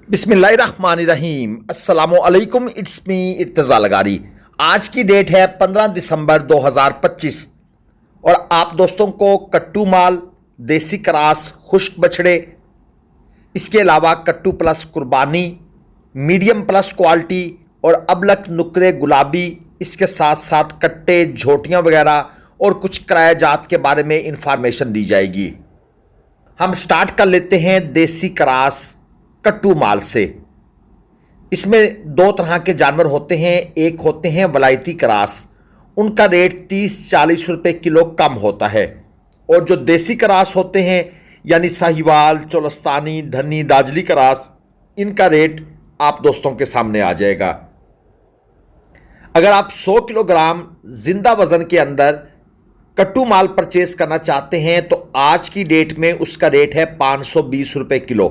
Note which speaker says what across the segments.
Speaker 1: बिस्मिल्लाहिर्रहमानिर्रहीम। अस्सलामु अलैकुम। It's me Irtaza Lagari. आज की डेट है 15 दिसंबर 2025 और आप दोस्तों को कट्टू माल, देसी क्रास, खुश्क बछड़े, इसके अलावा कट्टू प्लस कुर्बानी, मीडियम प्लस क्वालिटी और अबलक नुकरे गुलाबी, इसके साथ साथ कट्टे, झोटियाँ वगैरह और कुछ किरायाजात के बारे में इंफॉर्मेशन दी जाएगी। हम स्टार्ट कर लेते हैं देसी क्रास कट्टू माल से। इसमें दो तरह के जानवर होते हैं। एक होते हैं वलायती क्रास, उनका रेट 30-40 रुपये किलो कम होता है, और जो देसी क्रास होते हैं यानी साहिवाल, चोलस्तानी, धनी, दाजली क्रास, इनका रेट आप दोस्तों के सामने आ जाएगा। अगर आप 100 किलोग्राम जिंदा वजन के अंदर कट्टू माल परचेज करना चाहते हैं तो आज की डेट में उसका रेट है 520 रुपये किलो।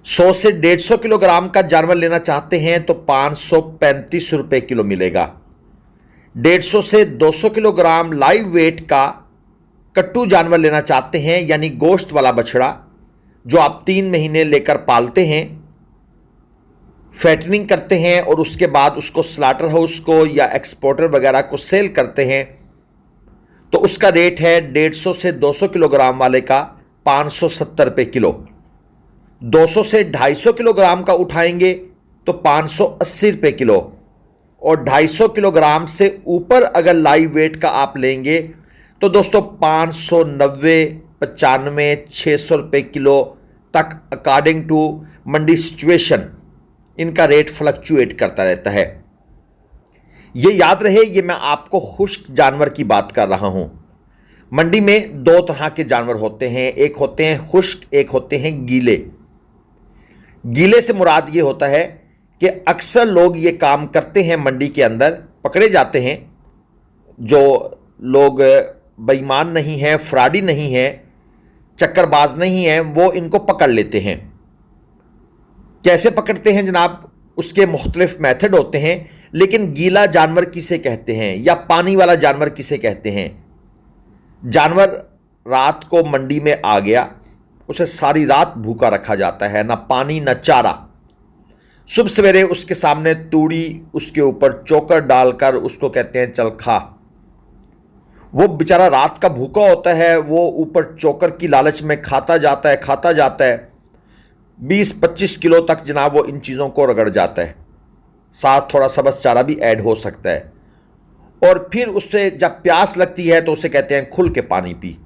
Speaker 1: 100 से 150 किलोग्राम का जानवर लेना चाहते हैं तो 535 रुपये किलो मिलेगा। 150 से 200 किलोग्राम लाइव वेट का कट्टू जानवर लेना चाहते हैं यानी गोश्त वाला बछड़ा जो आप 3 महीने लेकर पालते हैं, फैटनिंग करते हैं और उसके बाद उसको स्लाटर हाउस को या एक्सपोर्टर वगैरह को सेल करते हैं, तो उसका रेट है 150 से 200 किलोग्राम वाले का 570 रुपये किलो। 200 से 250 किलोग्राम का उठाएंगे तो 580 रुपये किलो, और 250 किलोग्राम से ऊपर अगर लाइव वेट का आप लेंगे तो दोस्तों 590, 95, 600 रुपये किलो तक अकॉर्डिंग टू मंडी सिचुएशन इनका रेट फ्लक्चुएट करता रहता है। ये याद रहे, ये मैं आपको खुश्क जानवर की बात कर रहा हूं। मंडी में दो तरह के जानवर होते हैं, एक होते हैं खुश्क, एक होते हैं गीले। गीले से मुराद ये होता है कि अक्सर लोग ये काम करते हैं, मंडी के अंदर पकड़े जाते हैं, जो लोग बेईमान नहीं हैं, फ्रॉडी नहीं हैं, चक्करबाज नहीं हैं, वो इनको पकड़ लेते हैं। कैसे पकड़ते हैं जनाब, उसके मुख्तलिफ मेथड होते हैं, लेकिन गीला जानवर किसे कहते हैं या पानी वाला जानवर किसे कहते हैं? जानवर रात को मंडी में आ गया, उसे सारी रात भूखा रखा जाता है, ना पानी ना चारा। सुबह सवेरे उसके सामने तूड़ी, उसके ऊपर चोकर डालकर उसको कहते हैं चल खा। वो बेचारा रात का भूखा होता है, वो ऊपर चोकर की लालच में खाता जाता है 20-25 किलो तक जनाब वो इन चीज़ों को रगड़ जाता है। साथ थोड़ा सबस चारा भी ऐड हो सकता है, और फिर उससे जब प्यास लगती है तो उसे कहते हैं खुल के पानी पी।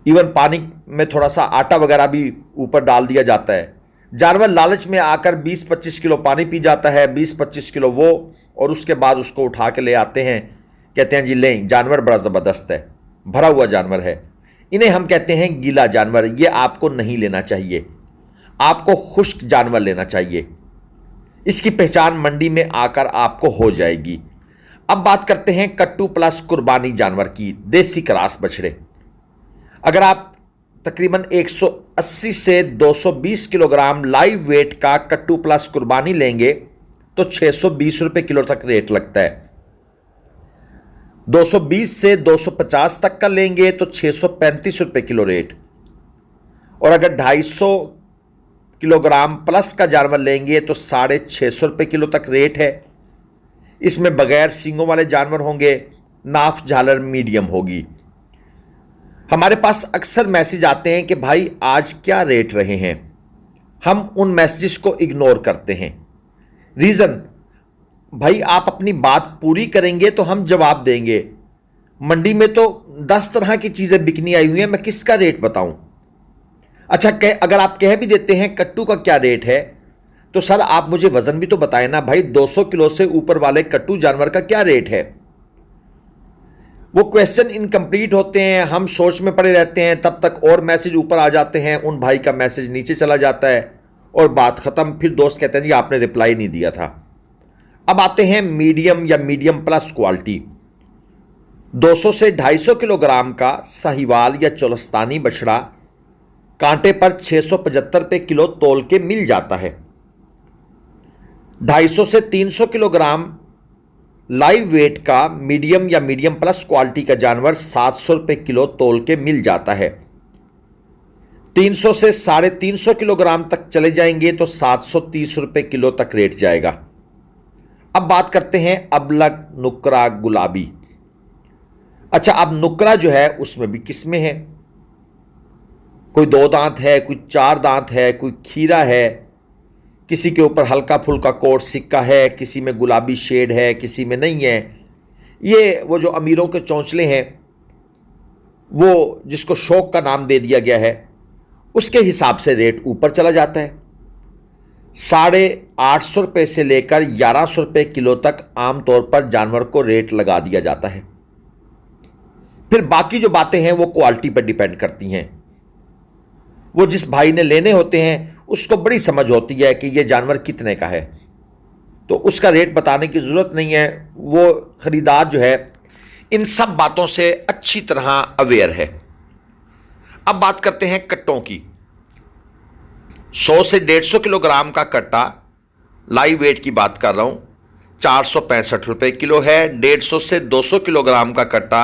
Speaker 1: इवन पानी में थोड़ा सा आटा वगैरह भी ऊपर डाल दिया जाता है। जानवर लालच में आकर 20-25 किलो पानी पी जाता है, 20-25 किलो वो, और उसके बाद उसको उठा के ले आते हैं, कहते हैं जी लें, जानवर बड़ा ज़बरदस्त है, भरा हुआ जानवर है। इन्हें हम कहते हैं गीला जानवर। ये आपको नहीं लेना चाहिए, आपको खुश्क जानवर लेना चाहिए। इसकी पहचान मंडी में आकर आपको हो जाएगी। अब बात करते हैं कट्टू प्लस कुर्बानी जानवर की, देसी क्रास बछड़े। अगर आप तकरीबन 180 से 220 किलोग्राम लाइव वेट का कट्टू प्लस कुर्बानी लेंगे तो 620 रुपये किलो तक रेट लगता है। 220 से 250 तक का लेंगे तो 635 रुपये किलो रेट, और अगर 250 किलोग्राम प्लस का जानवर लेंगे तो 650 रुपये किलो तक रेट है। इसमें बगैर सींगों वाले जानवर होंगे, नाफ झालर मीडियम होगी। हमारे पास अक्सर मैसेज आते हैं कि भाई आज क्या रेट रहे हैं, हम उन मैसेजेस को इग्नोर करते हैं। रीज़न, भाई आप अपनी बात पूरी करेंगे तो हम जवाब देंगे। मंडी में तो 10 तरह की चीज़ें बिकनी आई हुई हैं, मैं किसका रेट बताऊं? अच्छा, अगर आप कह भी देते हैं कट्टू का क्या रेट है, तो सर आप मुझे वज़न भी तो बताए ना भाई, 200 किलो से ऊपर वाले कट्टू जानवर का क्या रेट है? वो क्वेश्चन इनकम्प्लीट होते हैं, हम सोच में पड़े रहते हैं, तब तक और मैसेज ऊपर आ जाते हैं, उन भाई का मैसेज नीचे चला जाता है और बात ख़त्म। फिर दोस्त कहते हैं जी आपने रिप्लाई नहीं दिया था। अब आते हैं मीडियम या मीडियम प्लस क्वालिटी। 200 से 250 किलोग्राम का साहिवाल या चोलस्तानी बछड़ा कांटे पर 675 रुपये किलो तोल के मिल जाता है। 250 से 300 किलोग्राम लाइव वेट का मीडियम या मीडियम प्लस क्वालिटी का जानवर 700 रुपये किलो तोल के मिल जाता है। 300 से 350 किलोग्राम तक चले जाएंगे तो 730 रुपए किलो तक रेट जाएगा। अब बात करते हैं अबलग, नुकरा, गुलाबी। अच्छा, अब नुकरा जो है उसमें भी किस्में हैं, कोई 2 दांत है, कोई 4 दांत है, कोई खीरा है, किसी के ऊपर हल्का फुल्का कोट सिक्का है, किसी में गुलाबी शेड है, किसी में नहीं है। ये वो जो अमीरों के चौंचले हैं, वो जिसको शौक का नाम दे दिया गया है, उसके हिसाब से रेट ऊपर चला जाता है। 850 रुपये से लेकर 1100 रुपये किलो तक आमतौर पर जानवर को रेट लगा दिया जाता है। फिर बाकी जो बातें हैं वो क्वालिटी पर डिपेंड करती हैं। वो जिस भाई ने लेने होते हैं उसको बड़ी समझ होती है कि ये जानवर कितने का है, तो उसका रेट बताने की ज़रूरत नहीं है। वो ख़रीदार जो है इन सब बातों से अच्छी तरह अवेयर है। अब बात करते हैं कट्टों की। 100 से 150 किलोग्राम का कट्टा, लाइव वेट की बात कर रहा हूं, 465 रुपये किलो है। 150 से 200 किलोग्राम का कट्टा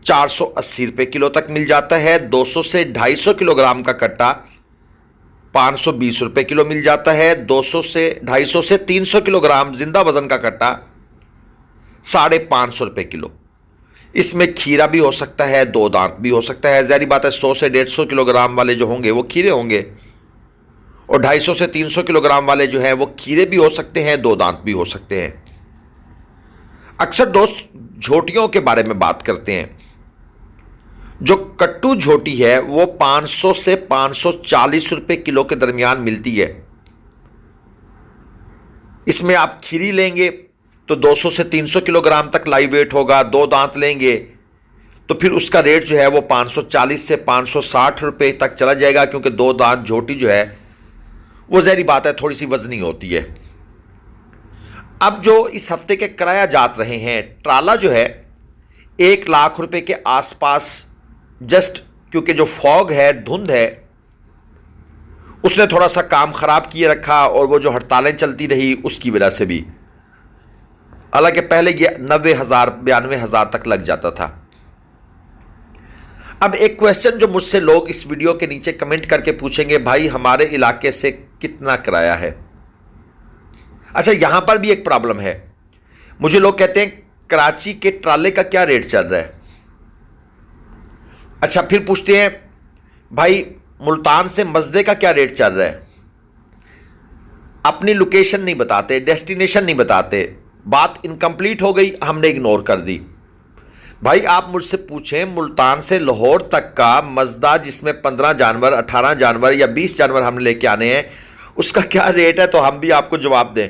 Speaker 1: 480 रुपये किलो तक मिल जाता है। 200 से 250 किलोग्राम का कट्टा 520 रुपये किलो मिल जाता है। 200 से 250 से 300 किलोग्राम जिंदा वजन का कट्टा 550 रुपये किलो। इसमें खीरा भी हो सकता है, 2 दांत भी हो सकता है। ज़ाहिर बात है 100 से 150 किलोग्राम वाले जो होंगे वो खीरे होंगे, और 250 से 300 किलोग्राम वाले जो हैं वो खीरे भी हो सकते हैं, 2 दांत भी हो सकते हैं। अक्सर दोस्त झोटियों के बारे में बात करते हैं। जो कट्टू झोटी है वो 500 से 540 रुपये किलो के दरमियान मिलती है। इसमें आप खीरी लेंगे तो 200 से 300 किलोग्राम तक लाइव वेट होगा। 2 दांत लेंगे तो फिर उसका रेट जो है वो 540 से 560 रुपये तक चला जाएगा, क्योंकि 2 दांत झोटी जो है वो ज़ाहिर बात है थोड़ी सी वजनी होती है। अब जो इस हफ्ते के किराया जात रहे हैं, ट्राला जो है 1 लाख रुपए के आसपास, जस्ट क्योंकि जो फॉग है, धुंध है, उसने थोड़ा सा काम ख़राब किए रखा, और वो जो हड़तालें चलती रही उसकी वजह से भी। हालांकि पहले ये 90,000 92,000 तक लग जाता था। अब एक क्वेश्चन जो मुझसे लोग इस वीडियो के नीचे कमेंट करके पूछेंगे, भाई हमारे इलाके से कितना किराया है। अच्छा, यहां पर भी एक प्रॉब्लम है। मुझे लोग कहते हैं कराची के ट्राले का क्या रेट चल रहा है। अच्छा, फिर पूछते हैं भाई मुल्तान से मस्दे का क्या रेट चल रहा है। अपनी लोकेशन नहीं बताते, डेस्टिनेशन नहीं बताते, बात इनकम्प्लीट हो गई, हमने इग्नोर कर दी। भाई आप मुझसे पूछें मुल्तान से लाहौर तक का मजदा, जिसमें 15 जानवर, 18 जानवर या 20 जानवर हमने लेके आने हैं, उसका क्या रेट है, तो हम भी आपको जवाब दें।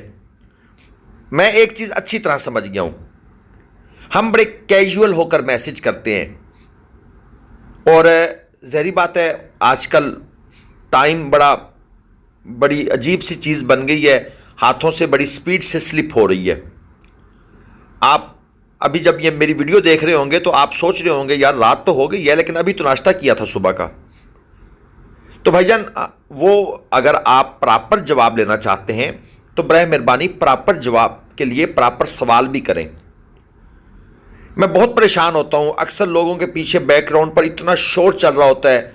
Speaker 1: मैं एक चीज़ अच्छी तरह समझ गया हूं, हम बड़े कैजुअल होकर मैसेज करते हैं, और ज़ाहिर बात है आजकल टाइम बड़ी अजीब सी चीज़ बन गई है, हाथों से बड़ी स्पीड से स्लिप हो रही है। आप अभी जब ये मेरी वीडियो देख रहे होंगे तो आप सोच रहे होंगे यार रात तो हो गई है, लेकिन अभी तो नाश्ता किया था सुबह का। तो भाईजान, वो अगर आप प्रॉपर जवाब लेना चाहते हैं तो बराए मेहरबानी प्रॉपर जवाब के लिए प्रॉपर सवाल भी करें। मैं बहुत परेशान होता हूं, अक्सर लोगों के पीछे बैकग्राउंड पर इतना शोर चल रहा होता है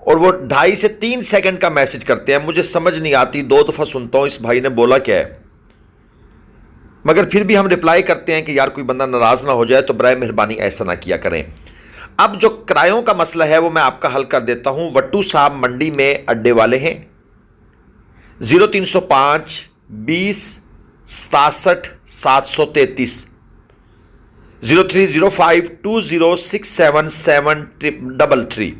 Speaker 1: और वो 2.5 से 3 सेकंड का मैसेज करते हैं, मुझे समझ नहीं आती। 2 दफ़ा सुनता हूं इस भाई ने बोला क्या है, मगर फिर भी हम रिप्लाई करते हैं कि यार कोई बंदा नाराज़ ना हो जाए, तो बराए मेहरबानी ऐसा ना किया करें। अब जो किरायों का मसला है वो मैं आपका हल कर देता हूं। वट्टू साहब मंडी में अड्डे वाले हैं, 0305 20 67 733, 0305 2067 733।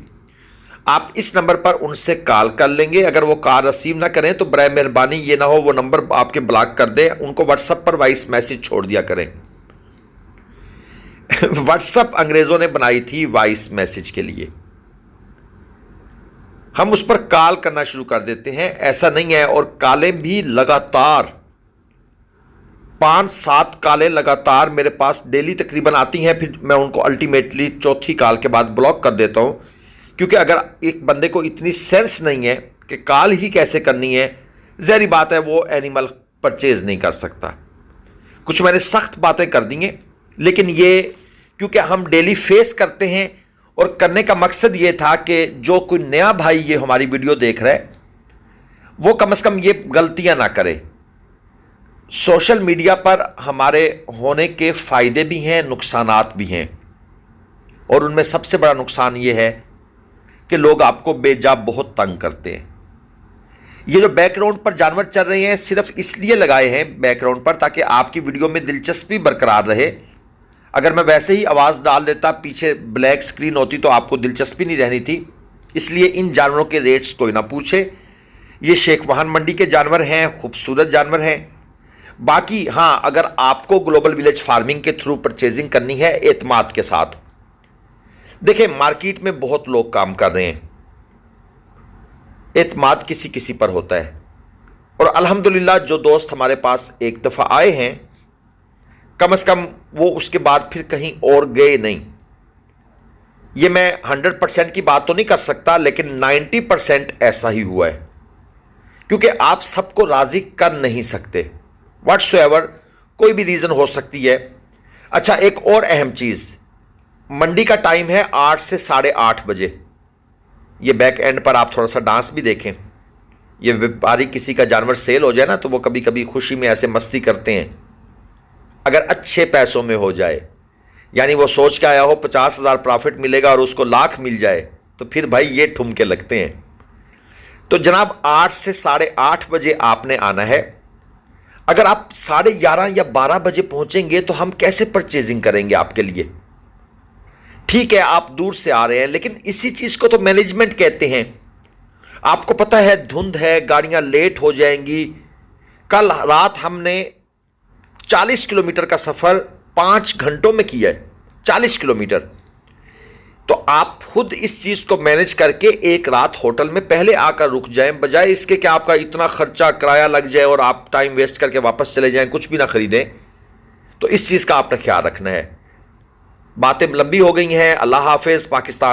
Speaker 1: आप इस नंबर पर उनसे कॉल कर लेंगे। अगर वो कॉल रिसीव ना करें तो बराए मेहरबानी ये ना हो वो नंबर आपके ब्लॉक कर दें, उनको व्हाट्सएप पर वॉइस मैसेज छोड़ दिया करें। व्हाट्सएप अंग्रेजों ने बनाई थी वॉइस मैसेज के लिए, हम उस पर कॉल करना शुरू कर देते हैं, ऐसा नहीं है। और कॉलें भी लगातार 5-7 कॉलें लगातार मेरे पास डेली तकरीबन आती हैं, फिर मैं उनको अल्टीमेटली चौथी कॉल के बाद ब्लॉक कर देता हूं, क्योंकि अगर एक बंदे को इतनी सेंस नहीं है कि कॉल ही कैसे करनी है, ज़ाहिर बात है वो एनिमल परचेज नहीं कर सकता। कुछ मैंने सख्त बातें कर दी हैं, लेकिन ये क्योंकि हम डेली फेस करते हैं और करने का मकसद ये था कि जो कोई नया भाई ये हमारी वीडियो देख रहा है वो कम से कम ये गलतियां ना करे। सोशल मीडिया पर हमारे होने के फायदे भी हैं, नुकसानात भी हैं, और उनमें सबसे बड़ा नुकसान ये है कि लोग आपको बेजा बहुत तंग करते हैं। ये जो बैकग्राउंड पर जानवर चल रहे हैं सिर्फ इसलिए लगाए हैं बैकग्राउंड पर ताकि आपकी वीडियो में दिलचस्पी बरकरार रहे। अगर मैं वैसे ही आवाज़ डाल देता, पीछे ब्लैक स्क्रीन होती, तो आपको दिलचस्पी नहीं रहनी थी। इसलिए इन जानवरों के रेट्स कोई ना पूछे। ये शेख वाहन मंडी के जानवर हैं, खूबसूरत जानवर हैं। बाकी हाँ, अगर आपको ग्लोबल विलेज फार्मिंग के थ्रू परचेजिंग करनी है एतमाद के साथ, देखिए मार्केट में बहुत लोग काम कर रहे हैं, एतमाद किसी किसी पर होता है। और अल्हम्दुलिल्लाह जो दोस्त हमारे पास एक दफ़ा आए हैं, कम से कम वो उसके बाद फिर कहीं और गए नहीं। ये मैं 100% की बात तो नहीं कर सकता, लेकिन 90% ऐसा ही हुआ है, क्योंकि आप सबको राज़ी कर नहीं सकते। व्हाट्सएवर कोई भी रीज़न हो सकती है। अच्छा, एक और अहम चीज़, मंडी का टाइम है 8 से 8:30 बजे। ये बैक एंड पर आप थोड़ा सा डांस भी देखें। ये व्यापारी किसी का जानवर सेल हो जाए ना, तो वो कभी कभी खुशी में ऐसे मस्ती करते हैं। अगर अच्छे पैसों में हो जाए, यानी वो सोच के आया हो 50,000 प्रॉफिट मिलेगा और उसको लाख मिल जाए, तो फिर भाई ये ठुमके लगते हैं। तो जनाब 8 से 8:30 बजे आपने आना है। अगर आप 11:30 या 12 बजे पहुंचेंगे तो हम कैसे परचेजिंग करेंगे आपके लिए? ठीक है, आप दूर से आ रहे हैं, लेकिन इसी चीज को तो मैनेजमेंट कहते हैं। आपको पता है धुंध है, गाड़ियां लेट हो जाएंगी। कल रात हमने 40 किलोमीटर का सफर 5 घंटों में किया है, 40 किलोमीटर। तो आप खुद इस चीज को मैनेज करके एक रात होटल में पहले आकर रुक जाएं, बजाय इसके कि आपका इतना खर्चा किराया लग जाए और आप टाइम वेस्ट करके वापस चले जाएं, कुछ भी ना खरीदें। तो इस चीज का आपने ख्याल रखना है। बातें लंबी हो गई हैं। अल्लाह हाफिज। पाकिस्तान।